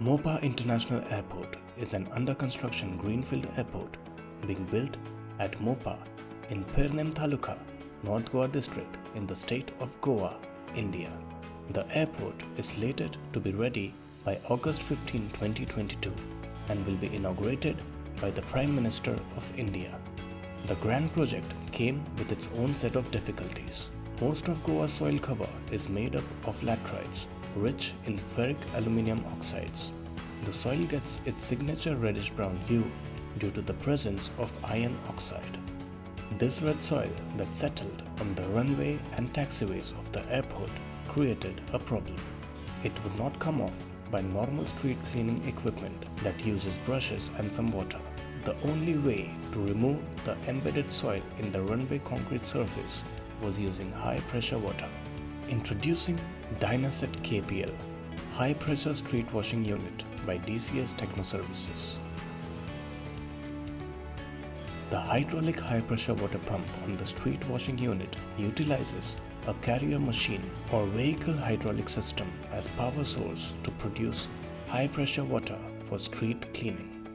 Mopa International Airport is an under-construction greenfield airport being built at Mopa in Pernem taluka, North Goa district in the state of Goa, India. The airport is slated to be ready by August 15, 2022 and will be inaugurated by the Prime Minister of India. The grand project came with its own set of difficulties. Most of Goa's soil cover is made up of laterites, rich in ferric aluminium oxides. The soil gets its signature reddish-brown hue due to the presence of iron oxide. This red soil that settled on the runway and taxiways of the airport created a problem. It would not come off by normal street cleaning equipment that uses brushes and some water. The only way to remove the embedded soil in the runway concrete surface was using high-pressure water. Introducing Dynaset KPL, High-Pressure Street Washing Unit by DCS Techno Services. The hydraulic high-pressure water pump on the street washing unit utilizes a carrier machine or vehicle hydraulic system as power source to produce high-pressure water for street cleaning.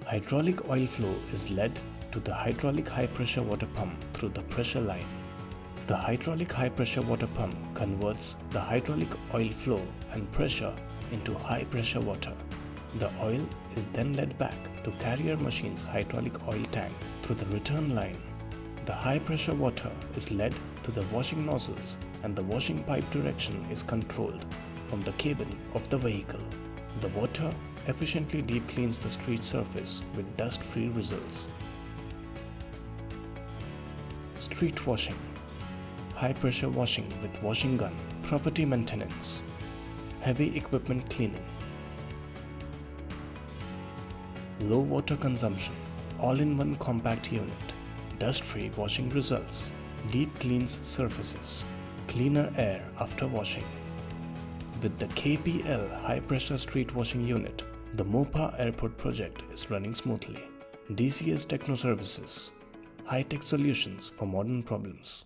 Hydraulic oil flow is led to the hydraulic high-pressure water pump through the pressure line. The hydraulic high-pressure water pump converts the hydraulic oil flow and pressure into high-pressure water. The oil is then led back to carrier machine's hydraulic oil tank through the return line. The high-pressure water is led to the washing nozzles and the washing pipe direction is controlled from the cabin of the vehicle. The water efficiently deep cleans the street surface with dust-free results. Street washing. High-pressure washing with washing gun. Property maintenance. Heavy equipment cleaning. Low water consumption. All-in-one compact unit. Dust-free washing results. Deep cleans surfaces. Cleaner air after washing. With the KPL high-pressure street washing unit, the Mopa Airport project is running smoothly. DCS Techno Services. High-tech solutions for modern problems.